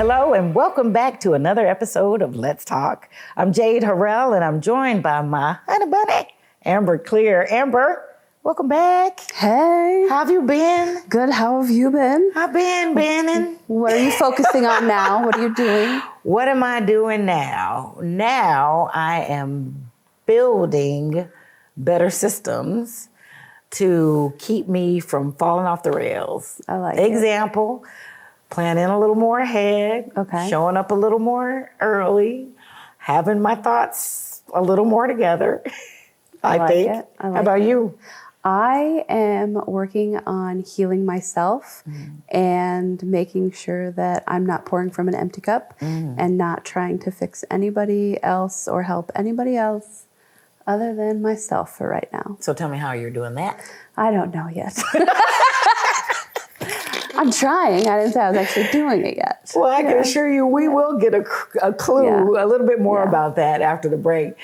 Hello, and welcome back to another episode of Let's Talk. I'm Jade Harrell, and I'm joined by my honey bunny, Amber Clear. Amber, welcome back. Hey. How have you been? Good. How have you been? I've been. What are you focusing on now? What are you doing? What am I doing now? Now I am building better systems to keep me from falling off the rails. I like Example, planning a little more ahead, showing up a little more early, having my thoughts a little more together, I think. How about you? I am working on healing myself and making sure that I'm not pouring from an empty cup and not trying to fix anybody else or help anybody else other than myself for right now. So tell me how you're doing that. I don't know yet. I'm trying. I didn't say I was actually doing it yet. Well, I can assure you we will get a clue, a little bit more about that after the break.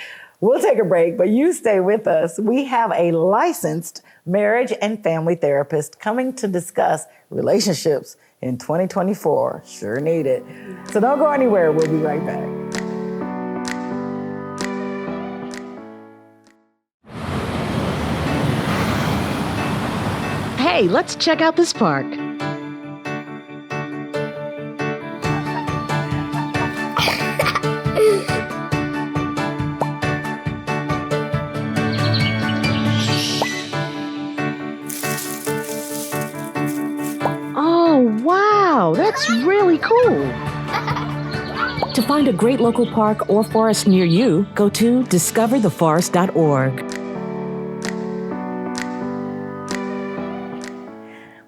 We'll take a break, but you stay with us. We have a licensed marriage and family therapist coming to discuss relationships in 2024. Sure need it. So don't go anywhere. We'll be right back. Hey, let's check out this park. Oh, wow, that's really cool. To find a great local park or forest near you, go to discovertheforest.org.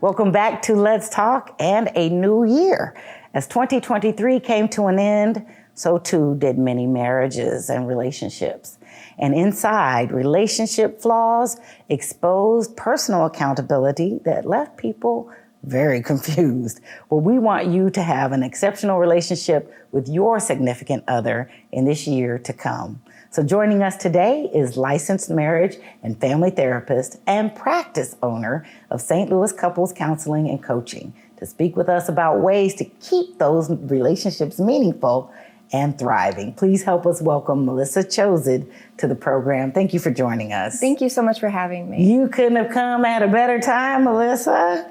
Welcome back to Let's Talk and a new year. As 2023 came to an end, so too did many marriages and relationships. And inside, relationship flaws exposed personal accountability that left people very confused. Well, we want you to have an exceptional relationship with your significant other in this year to come. So joining us today is licensed marriage and family therapist and practice owner of St. Louis Couples Counseling and Coaching to speak with us about ways to keep those relationships meaningful and thriving. Please help us welcome Melissa Chosid to the program. Thank you for joining us. Thank you so much for having me. You couldn't have come at a better time, Melissa.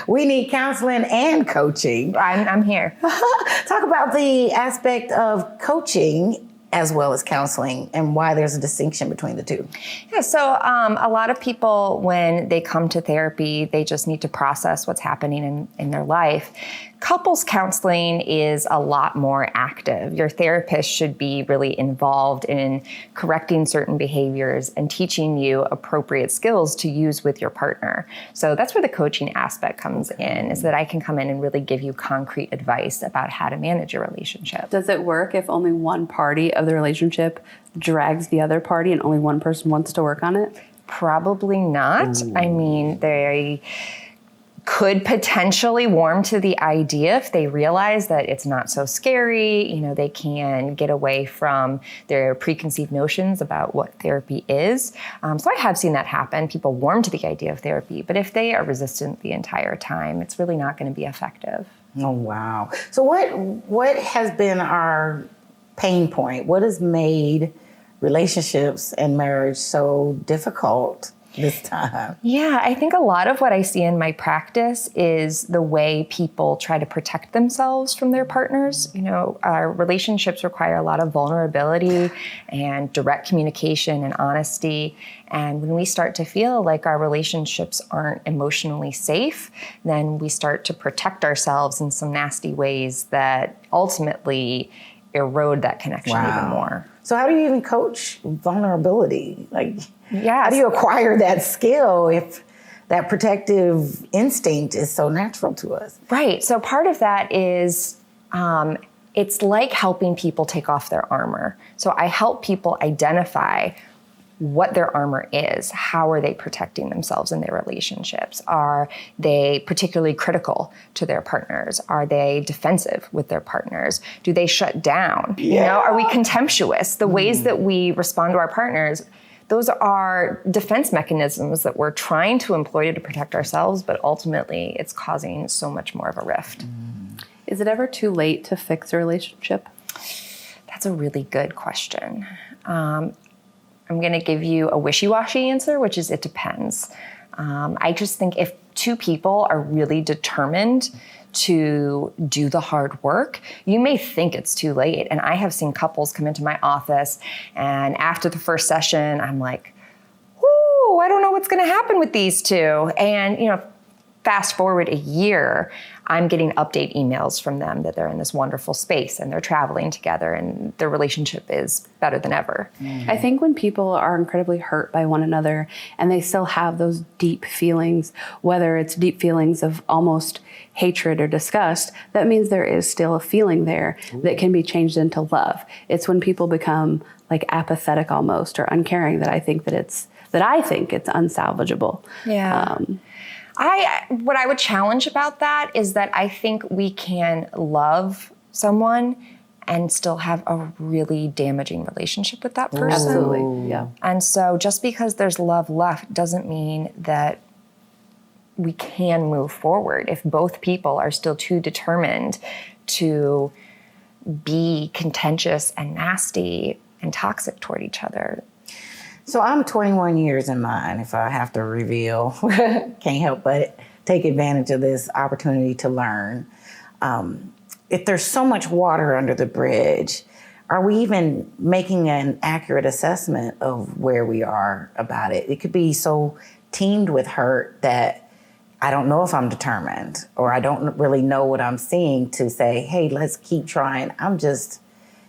We need counseling and coaching. I'm here. Talk about the aspect of coaching as well as counseling and why there's a distinction between the two. Yeah, so a lot of people, when they come to therapy, they just need to process what's happening in their life. Couples counseling is a lot more active. Your therapist should be really involved in correcting certain behaviors and teaching you appropriate skills to use with your partner. So that's where the coaching aspect comes in, is that I can come in and really give you concrete advice about how to manage your relationship. Does it work if only one party of the relationship drags the other party and only one person wants to work on it? Probably not. I mean, they could potentially warm to the idea if they realize that it's not so scary. You know, they can get away from their preconceived notions about what therapy is. So I have seen that happen. People warm to the idea of therapy, but if they are resistant the entire time, it's really not going to be effective. Oh, wow. So what has been our pain point? What has made relationships and marriage so difficult this time? Yeah, I think a lot of what I see in my practice is the way people try to protect themselves from their partners. You know, our relationships require a lot of vulnerability and direct communication and honesty. And when we start to feel like our relationships aren't emotionally safe, then we start to protect ourselves in some nasty ways that ultimately erode that connection even more. So how do you even coach vulnerability? How do you acquire that skill if that protective instinct is so natural to us? Right. So part of that is it's like helping people take off their armor. So I help people identify what their armor is. How are they protecting themselves in their relationships? Are they particularly critical to their partners? Are they defensive with their partners? Do they shut down? Yeah. You know, are we contemptuous? The ways that we respond to our partners, those are defense mechanisms that we're trying to employ to protect ourselves, but ultimately it's causing so much more of a rift. Is it ever too late to fix a relationship? That's a really good question. I'm going to give you a wishy-washy answer, which is it depends. I just think if two people are really determined to do the hard work, you may think it's too late. And I have seen couples come into my office, and after the first session, I'm like, "Ooh, I don't know what's going to happen with these two." And, fast forward a year, I'm getting update emails from them that they're in this wonderful space and they're traveling together and their relationship is better than ever. I think when people are incredibly hurt by one another and they still have those deep feelings, whether it's deep feelings of almost hatred or disgust, that means there is still a feeling there that can be changed into love. It's when people become like apathetic almost or uncaring that I think it's unsalvageable. Yeah. What I would challenge about that is that I think we can love someone and still have a really damaging relationship with that person. Absolutely, yeah. And so just because there's love left doesn't mean that we can move forward if both people are still too determined to be contentious and nasty and toxic toward each other. So I'm 21 years in mine, if I have to reveal. Can't help but take advantage of this opportunity to learn. If there's so much water under the bridge, are we even making an accurate assessment of where we are about it? It could be so teamed with hurt that I don't know if I'm determined, or I don't really know what I'm seeing to say, hey, let's keep trying. I'm just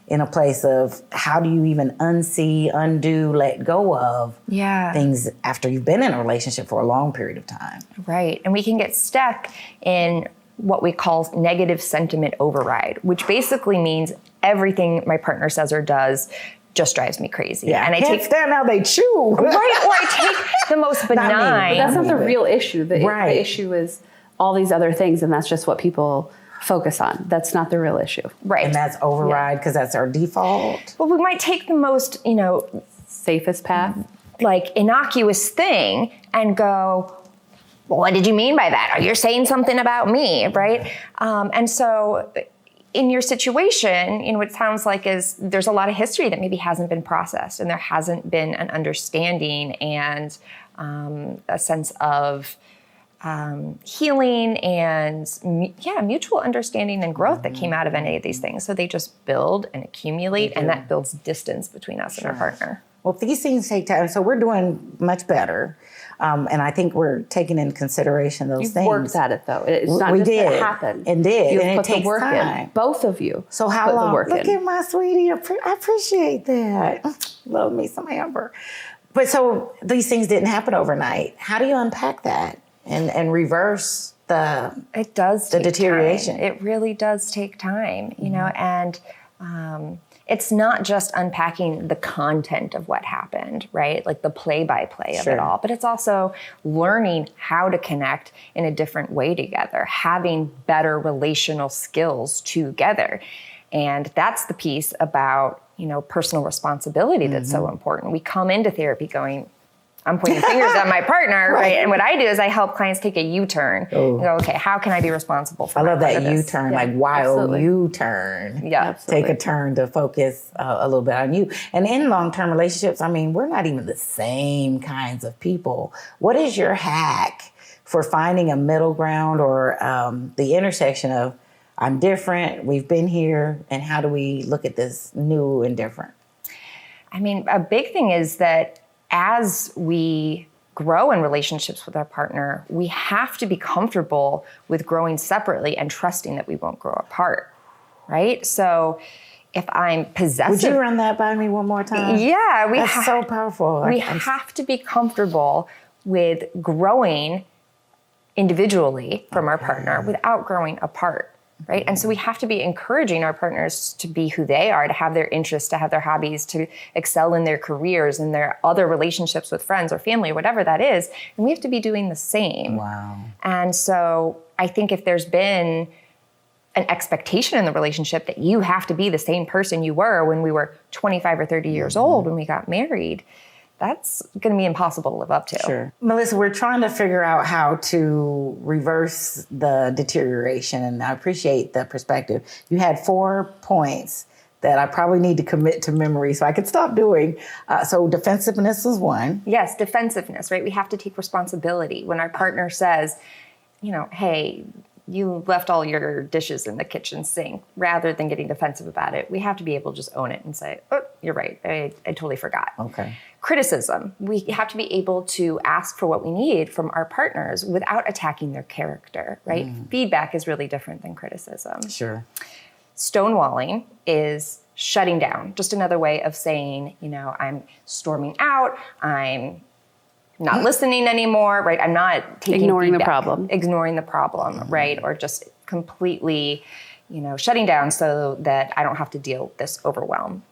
in a place of how do you even unsee, undo, let go of things after you've been in a relationship for a long period of time. Right. And we can get stuck in what we call negative sentiment override, which basically means everything my partner says or does just drives me crazy. Yeah, and I can't stand how they chew. Right. Or I take the most benign. But that's not the real issue. The Right. issue is all these other things, and that's just what people focus on. That's not the real issue. Right. And that's override because that's our default. But we might take the most, Safest path. like innocuous thing and go, well, what did you mean by that? Are you saying something about me, right? And so in your situation, what it sounds like is there's a lot of history that maybe hasn't been processed and there hasn't been an understanding and a sense of healing and mutual understanding and growth that came out of any of these things. So they just build and accumulate, and that builds distance between us and our partner. Well, if these things take time, so we're doing much better. And I think we're taking into consideration those You've things. worked at it though. It's not We just that did. it happened. It did. You've And it put the takes work time. in. Both of you. So how put long? the work Look in. at my sweetie. I appreciate that. Love me some Amber. But so these things didn't happen overnight. How do you unpack that and reverse It does the take deterioration? time. It really does take time, and it's not just unpacking the content of what happened, right? Like the play-by-play of it all, but it's also learning how to connect in a different way together, having better relational skills together. And that's the piece about, personal responsibility that's so important. We come into therapy going, I'm pointing fingers at my partner, right? And what I do is I help clients take a U-turn and go, okay, how can I be responsible for I my love part that of this? U-turn, like wild absolutely. U-turn. Yeah, absolutely. Take a turn to focus a little bit on you. And in long-term relationships, we're not even the same kinds of people. What is your hack for finding a middle ground or the intersection of I'm different, we've been here, and how do we look at this new and different? A big thing is that as we grow in relationships with our partner, we have to be comfortable with growing separately and trusting that we won't grow apart, right? So if I'm possessive... Would you run that by me one more time? Yeah. That's so powerful. We have to be comfortable with growing individually from our partner without growing apart. Right. And so we have to be encouraging our partners to be who they are, to have their interests, to have their hobbies, to excel in their careers and their other relationships with friends or family or whatever that is. And we have to be doing the same. Wow. And so I think if there's been an expectation in the relationship that you have to be the same person you were when we were 25 or 30 years old when we got married, that's going to be impossible to live up to. Sure. Melissa, we're trying to figure out how to reverse the deterioration, and I appreciate the perspective. You had 4 points that I probably need to commit to memory so I can stop doing. So defensiveness was one. Yes, defensiveness, right? We have to take responsibility. When our partner says, hey, you left all your dishes in the kitchen sink, rather than getting defensive about it, we have to be able to just own it and say, oh, you're right, I totally forgot. Okay. Criticism. We have to be able to ask for what we need from our partners without attacking their character, right? Feedback is really different than criticism. Sure. Stonewalling is shutting down. Just another way of saying, I'm storming out, I'm not listening anymore, right? I'm not taking Ignoring feedback. Ignoring the problem, right? Or just completely, shutting down so that I don't have to deal with this overwhelm.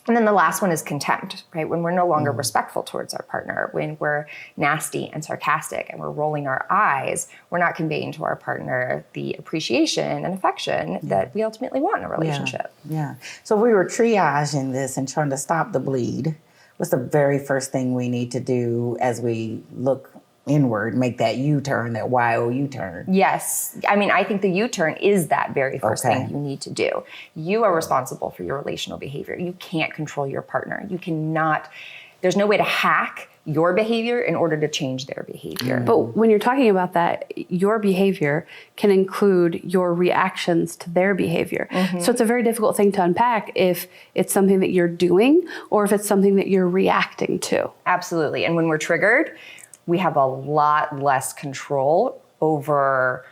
And then the last one is contempt, right? When we're no longer respectful towards our partner, when we're nasty and sarcastic and we're rolling our eyes, we're not conveying to our partner the appreciation and affection that we ultimately want in a relationship. Yeah. So we were triaging this and trying to stop the bleed. What's the very first thing we need to do as we look inward, make that U-turn, that Y-O U-turn? Yes. I think the U-turn is that very first thing you need to do. You are responsible for your relational behavior. You can't control your partner. You cannot, there's no way to hack your behavior in order to change their behavior. But when you're talking about that, your behavior can include your reactions to their behavior. So it's a very difficult thing to unpack if it's something that you're doing or if it's something that you're reacting to. Absolutely. And when we're triggered, we have a lot less control over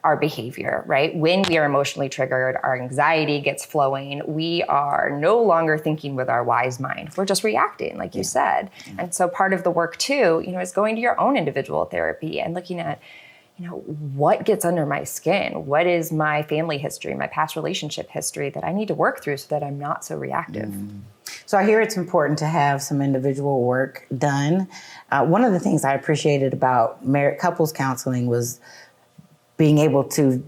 our behavior, right? When we are emotionally triggered, our anxiety gets flowing. We are no longer thinking with our wise mind. We're just reacting, like you said. And so part of the work too, is going to your own individual therapy and looking at, what gets under my skin? What is my family history, my past relationship history that I need to work through so that I'm not so reactive? So I hear it's important to have some individual work done. One of the things I appreciated about couples counseling was being able to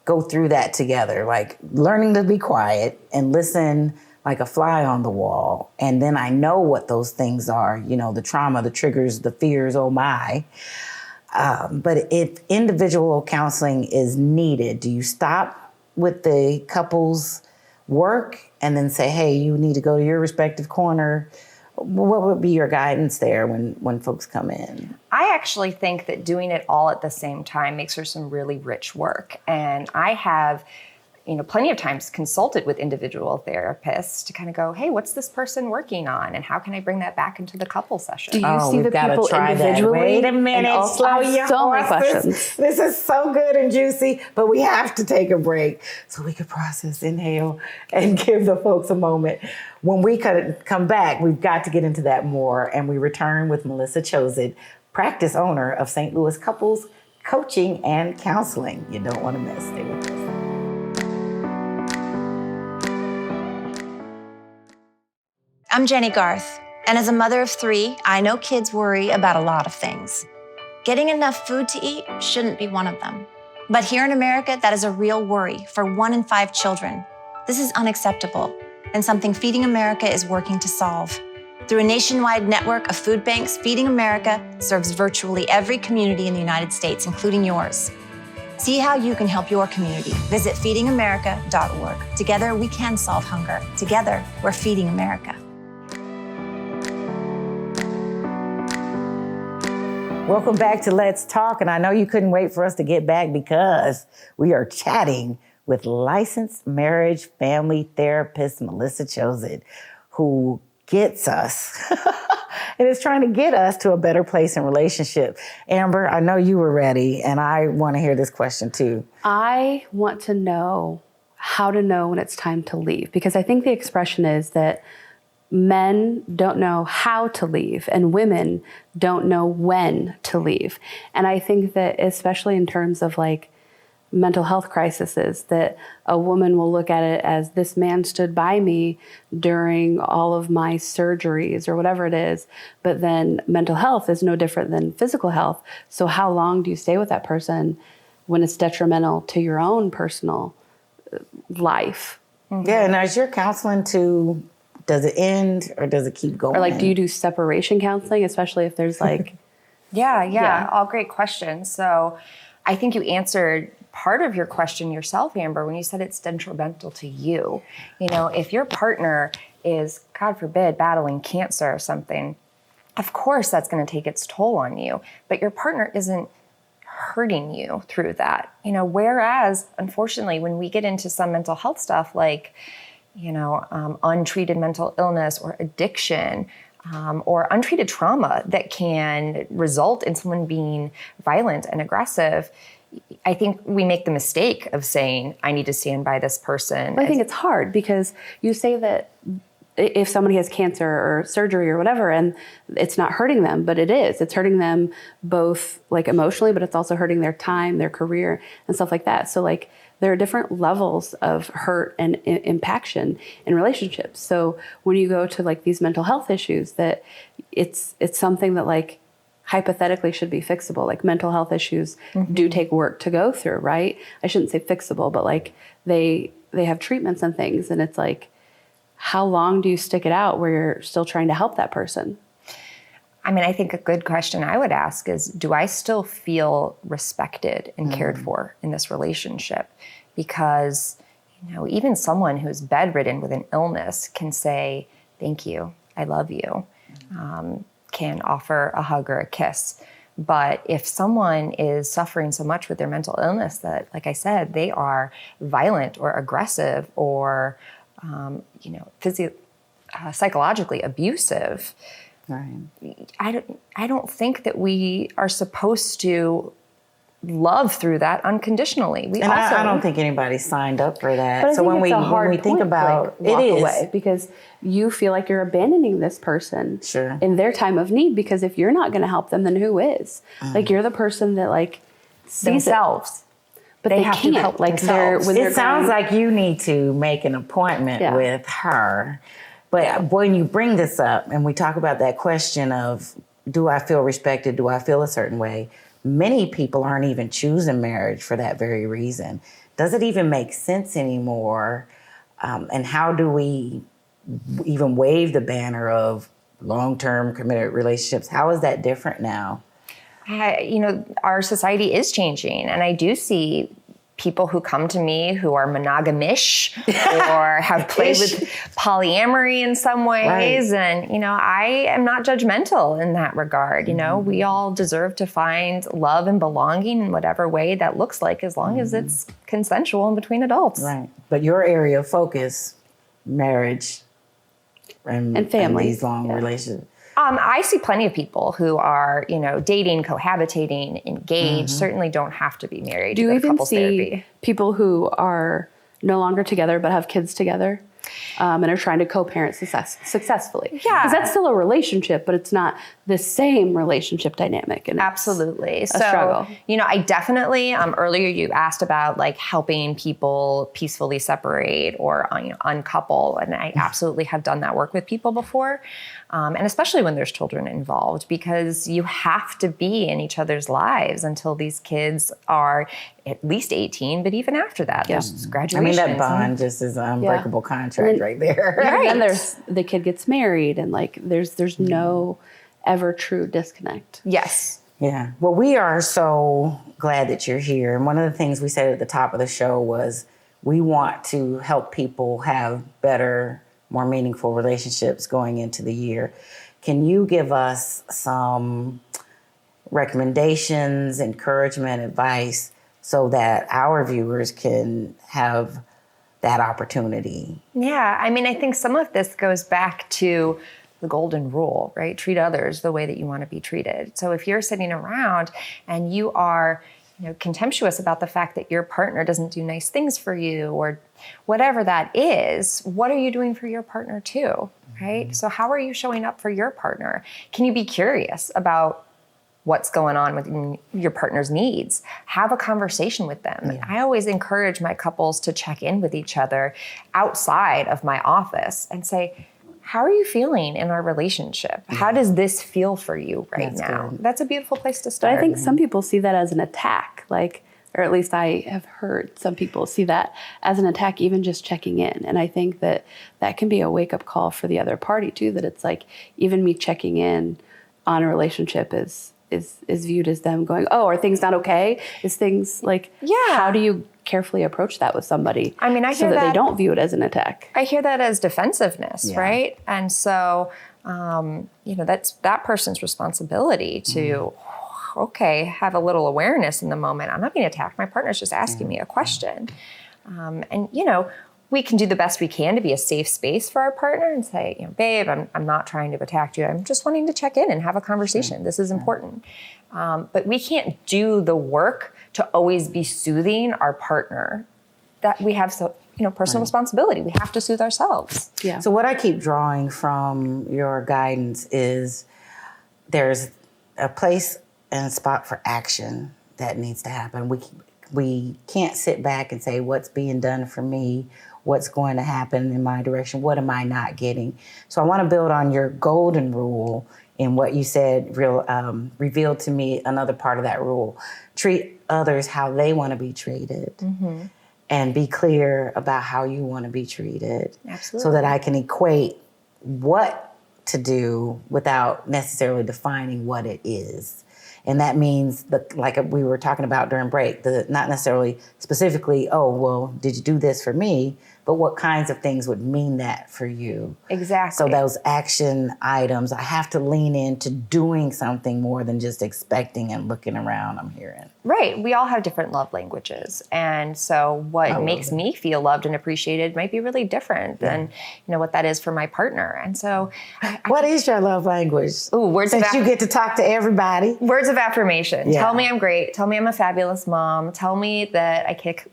go through that together, like learning to be quiet and listen like a fly on the wall. And then I know what those things are, the trauma, the triggers, the fears, oh my. But if individual counseling is needed, do you stop with the couple's work and then say, hey, you need to go to your respective corner? What would be your guidance there when folks come in? I actually think that doing it all at the same time makes for some really rich work. And I have, plenty of times consulted with individual therapists to kind of go, hey, what's this person working on? And how can I bring that back into the couple session? Do you see the people individually? Wait a minute, slow your so many horses. questions. This is so good and juicy, but we have to take a break so we can process, inhale, and give the folks a moment. When we come back, we've got to get into that more, and we return with Melissa Chosid, practice owner of St. Louis Couples Coaching and Counseling. You don't want to miss. Stay with us. I'm Jenny Garth, and as a mother of 3, I know kids worry about a lot of things. Getting enough food to eat shouldn't be one of them. But here in America, that is a real worry for 1 in 5 children. This is unacceptable, and something Feeding America is working to solve. Through a nationwide network of food banks, Feeding America serves virtually every community in the United States, including yours. See how you can help your community. Visit feedingamerica.org. Together, we can solve hunger. Together, we're Feeding America. Welcome back to Let's Talk. And I know you couldn't wait for us to get back because we are chatting with licensed marriage family therapist Melissa Chosid, who gets us and is trying to get us to a better place in relationship. Amber, I know you were ready, and I want to hear this question too. I want to know how to know when it's time to leave, because I think the expression is that men don't know how to leave and women don't know when to leave. And I think that especially in terms of like mental health crises, that a woman will look at it as, this man stood by me during all of my surgeries or whatever it is. But then mental health is no different than physical health. So how long do you stay with that person when it's detrimental to your own personal life? Yeah, and as you're counseling to Does it end or does it keep going? Or like, do you do separation counseling, especially if there's like... Yeah. All great questions. So I think you answered part of your question yourself, Amber, when you said it's detrimental to you. You know, if your partner is, God forbid, battling cancer or something, of course that's going to take its toll on you, but your partner isn't hurting you through that. You know, whereas unfortunately, when we get into some mental health stuff like, you know, untreated mental illness or addiction, or untreated trauma that can result in someone being violent and aggressive, I think we make the mistake of saying, I need to stand by this person. I think it's hard because you say that if somebody has cancer or surgery or whatever, and it's not hurting them, but it is. It's hurting them both like emotionally, but it's also hurting their time, their career, and stuff like that. So like there are different levels of hurt and impaction in relationships. So when you go to like these mental health issues, that it's something that like hypothetically should be fixable. Like mental health issues do take work to go through, right? I shouldn't say fixable, but like they have treatments and things, and it's like, how long do you stick it out where you're still trying to help that person? I mean, I think a good question I would ask is, do I still feel respected and cared for in this relationship? Because, you know, even someone who's bedridden with an illness can say, thank you, I love you, can offer a hug or a kiss. But if someone is suffering so much with their mental illness that, like I said, they are violent or aggressive or, you know, psychologically abusive, Right. I don't think that we are supposed to love through that unconditionally. I don't think anybody signed up for that. But I So think when it's a hard we think point, about like, walk it is away because you feel like you're abandoning this person Sure. in their time of need, because if you're not going to help them, then who is? Like you're the person that like sees themselves. but they have to can't. help Like themselves. when they're it sounds going- like you need to make an appointment Yeah. with her. But when you bring this up and we talk about that question of, do I feel respected? Do I feel a certain way? Many people aren't even choosing marriage for that very reason. Does it even make sense anymore? And how do we even wave the banner of long-term committed relationships? How is that different now? You know, our society is changing, and I do see people who come to me who are monogamish or have played with polyamory in some ways. Right. And, you know, I am not judgmental in that regard. You know, we all deserve to find love and belonging in whatever way that looks like, as long as it's consensual and between adults. Right. But your area of focus, marriage and family. and these long relationships. I see plenty of people who are, you know, dating, cohabitating, engaged, certainly don't have to be married. do to you go to even couples see therapy. people who are no longer together but have kids together? And are trying to co-parent successfully. Yeah. Because that's still a relationship, but it's not the same relationship dynamic. And it's Absolutely. So, struggle. you know, I definitely, earlier you asked about like helping people peacefully separate or you know, uncouple. And I absolutely have done that work with people before. And especially when there's children involved, because you have to be in each other's lives until these kids are at least 18, but even after that, there's I graduation. mean, that bond just is an unbreakable contract right there. And then there's the kid gets married, and like there's no ever true disconnect. Yes. Yeah. Well, we are so glad that you're here. And one of the things we said at the top of the show was we want to help people have better, more meaningful relationships going into the year. Can you give us some recommendations, encouragement, advice so that our viewers can have that opportunity? Yeah, I mean, I think some of this goes back to the golden rule, right? Treat others the way that you want to be treated. So if you're sitting around and you are, you know, contemptuous about the fact that your partner doesn't do nice things for you or whatever that is, what are you doing for your partner too, right? So how are you showing up for your partner? Can you be curious about what's going on with your partner's needs? Have a conversation with them. Yeah. I always encourage my couples to check in with each other outside of my office and say, how are you feeling in our relationship? How does this feel for you right That's now? good. That's a beautiful place to But start. I think some people see that as an attack. Like or at least I have heard some people see that as an attack, even just checking in. And I think that that can be a wake-up call for the other party too, that it's like even me checking in on a relationship is viewed as them going, oh, are things not okay? Is things like, how do you carefully approach that with somebody? I mean, I so hear that they that- don't view it as an attack. I hear that as defensiveness, right? And so, that's that person's responsibility to, okay, have a little awareness in the moment. I'm not being attacked. My partner's just asking me a question. And we can do the best we can to be a safe space for our partner and say, babe, I'm not trying to attack you. I'm just wanting to check in and have a conversation. This is important. But we can't do the work to always be soothing our partner. That we have personal responsibility. We have to soothe ourselves. Yeah. So what I keep drawing from your guidance is there's a place and a spot for action that needs to happen. We can't sit back and say, what's being done for me? What's going to happen in my direction? What am I not getting? So I want to build on your golden rule in what you said, revealed to me another part of that rule. Treat others how they want to be treated. And be clear about how you want to be treated. Absolutely. So that I can equate what to do without necessarily defining what it is. And that means, like we were talking about during break, not necessarily specifically, oh, well, did you do this for me? But what kinds of things would mean that for you? Exactly. So those action items, I have to lean into doing something more than just expecting and looking around, I'm hearing. Right. We all have different love languages. And so what makes me feel loved and appreciated might be really different than, what that is for my partner. And so what is your love language? Ooh, words Since of you get to talk to everybody. Words of affirmation. Yeah. Tell me I'm great. Tell me I'm a fabulous mom. Tell me that I kick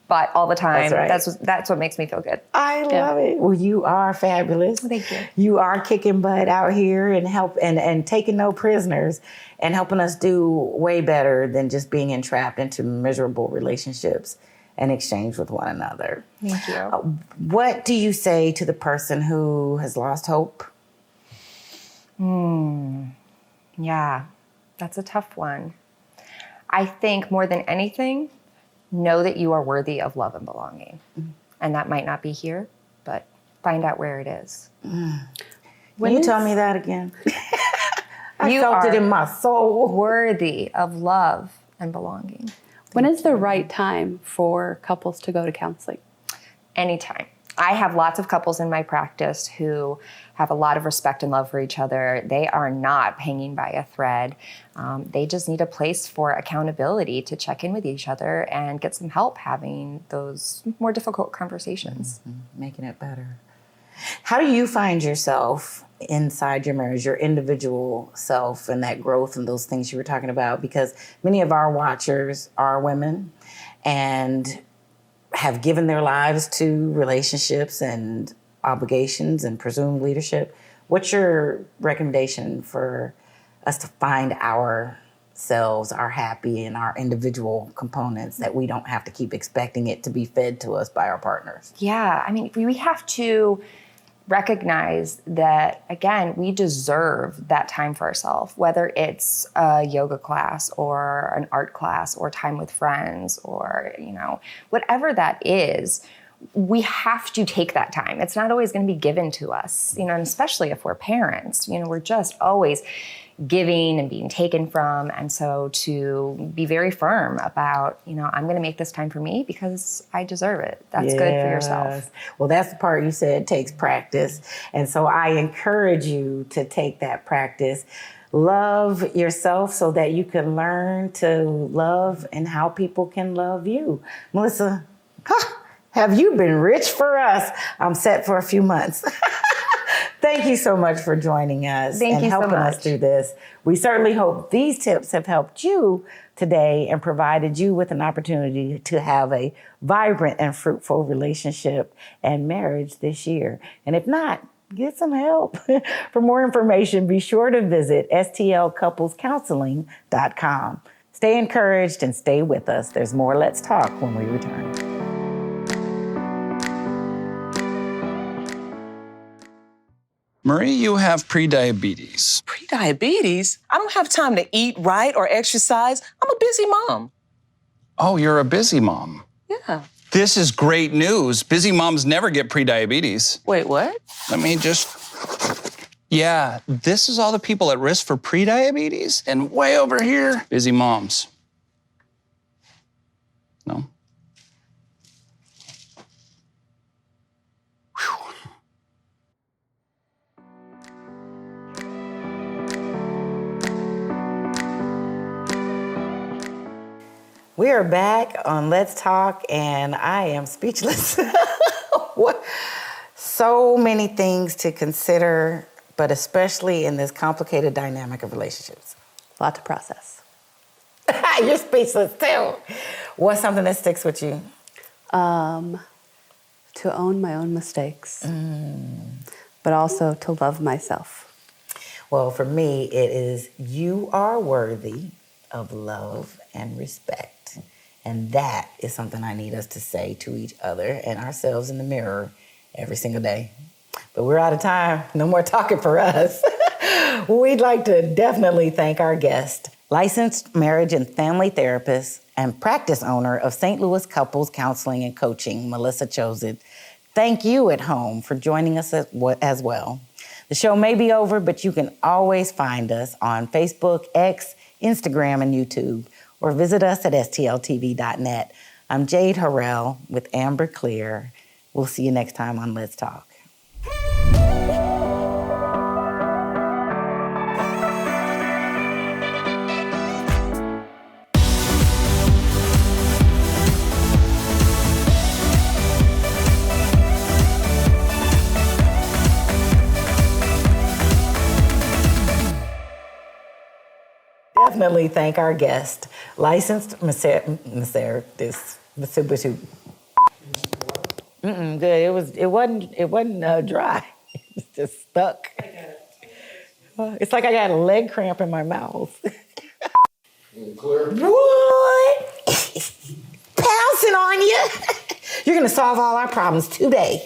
butt all the time. That's right. That's what makes me feel good. I love it. Well, you are fabulous. Thank you. You are kicking butt out here and and taking no prisoners and helping us do way better than just being entrapped into miserable relationships and exchange with one another. Thank you. What do you say to the person who has lost hope? Yeah, that's a tough one. I think more than anything, know that you are worthy of love and belonging. And that might not be here, but find out where it is. Can you tell me that again? I You felt it are in my soul. worthy of love and belonging. When is the right time for couples to go to counseling? Anytime. I have lots of couples in my practice who have a lot of respect and love for each other. They are not hanging by a thread. They just need a place for accountability to check in with each other and get some help having those more difficult conversations. Making it better. How do you find yourself inside your marriage, your individual self, and that growth and those things you were talking about? Because many of our watchers are women and have given their lives to relationships and obligations and presumed leadership. What's your recommendation for us to find ourselves, our happy and our individual components, that we don't have to keep expecting it to be fed to us by our partners? Yeah, I mean, we have to recognize that, again, we deserve that time for ourselves, whether it's a yoga class or an art class or time with friends or, whatever that is, we have to take that time. It's not always going to be given to us, and especially if we're parents, we're just always giving and being taken from. And so to be very firm about, I'm going to make this time for me because I deserve it. That's good for yourself. Well, that's the part you said takes practice. And so I encourage you to take that practice. Love yourself so that you can learn to love and how people can love you. Melissa, have you been rich for us? I'm set for a few months. Thank you so much for joining us and helping us through this. We certainly hope these tips have helped you today and provided you with an opportunity to have a vibrant and fruitful relationship and marriage this year. And if not, get some help. For more information, be sure to visit stlcouplescounseling.com. Stay encouraged and stay with us. There's more Let's Talk when we return. Marie, you have prediabetes. Prediabetes? I don't have time to eat right or exercise. I'm a busy mom. Oh, you're a busy mom. Yeah. This is great news. Busy moms never get prediabetes. Wait, what? Let me just... Yeah, this is all the people at risk for prediabetes, and way over here, busy moms. No? We are back on Let's Talk, and I am speechless. What? So many things to consider, but especially in this complicated dynamic of relationships. A lot to process. You're speechless too. What's something that sticks with you? To own my own mistakes, but also to love myself. Well, for me, it is you are worthy of love and respect. And that is something I need us to say to each other and ourselves in the mirror every single day. But we're out of time. No more talking for us. We'd like to definitely thank our guest, licensed marriage and family therapist and practice owner of St. Louis Couples Counseling and Coaching, Melissa Chosid. Thank you at home for joining us as well. The show may be over, but you can always find us on Facebook, X, Instagram, and YouTube, or visit us at stltv.net. I'm Jade Harrell with Amber Clear. We'll see you next time on Let's Talk. Definitely thank our guest, licensed good. It wasn't dry. It's just stuck. It's like I got a leg cramp in my mouth. Clear? What? Pouncing on you? You're gonna solve all our problems today.